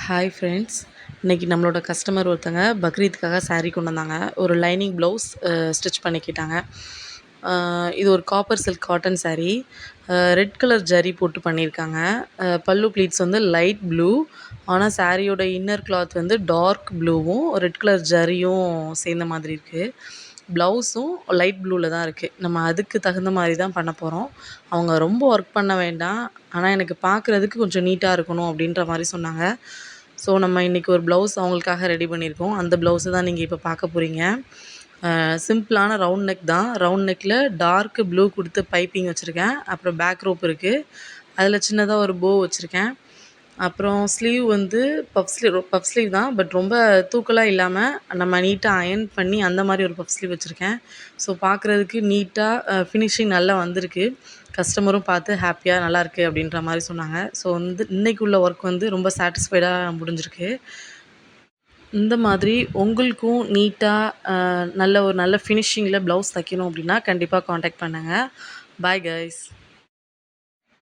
Hi friends. இன்றைக்கி நம்மளோட customer ஒருத்தங்க பக்ரீத்துக்காக saree கொண்டு வந்தாங்க. ஒரு லைனிங் ப்ளவுஸ் ஸ்டிச் பண்ணி கேட்டாங்க. இது ஒரு copper silk cotton saree. Red colour zari போட்டு பண்ணியிருக்காங்க. பல்லு ப்ளீட்ஸ் வந்து லைட் ப்ளூ. ஆனால் சாரியோட இன்னர் கிளாத் வந்து டார்க் ப்ளூவும் ரெட் கலர் ஜரியும் சேர்ந்த மாதிரி இருக்குது. ப்ளவுஸும் லைட் ப்ளூவில் தான் இருக்குது. நம்ம அதுக்கு தகுந்த மாதிரி தான் பண்ண போகிறோம். அவங்க ரொம்ப ஒர்க் பண்ண வேண்டாம், ஆனால் எனக்கு பார்க்குறதுக்கு கொஞ்சம் நீட்டாக இருக்கணும் அப்படின்ற மாதிரி சொன்னாங்க. ஸோ நம்ம இன்றைக்கி ஒரு ப்ளவுஸ் அவங்களுக்காக ரெடி பண்ணியிருக்கோம். அந்த ப்ளவுஸை தான் நீங்கள் இப்போ பார்க்க போகிறீங்க. சிம்பிளான ரவுண்ட் நெக் தான். ரவுண்ட் நெக்கில் டார்க் ப்ளூ கொடுத்து பைப்பிங் வச்சுருக்கேன். அப்புறம் பேக் ரோப் இருக்குது. அதில் சின்னதாக ஒரு போ வச்சுருக்கேன். அப்புறம் ஸ்லீவ் வந்து பஃப் ஸ்லீவ் தான். பட் ரொம்ப தூக்கலாக இல்லாமல் நம்ம நீட்டாக அயர்ன் பண்ணி அந்த மாதிரி ஒரு பஃப் ஸ்லீவ் வச்சுருக்கேன். ஸோ பார்க்குறதுக்கு நீட்டாக ஃபினிஷிங் நல்லா வந்திருக்கு. கஸ்டமரும் பார்த்து ஹாப்பியாக நல்லாயிருக்கு அப்படின்ற மாதிரி சொன்னாங்க. ஸோ வந்து இன்றைக்கி உள்ள ஒர்க் வந்து ரொம்ப சாட்டிஸ்ஃபைடாக முடிஞ்சிருக்கு. இந்த மாதிரி உங்களுக்கும் நீட்டாக நல்ல ஃபினிஷிங்கில் ப்ளவுஸ் தைக்கணும் அப்படின்னா கண்டிப்பாக காண்டாக்ட் பண்ணுங்கள். Bye guys.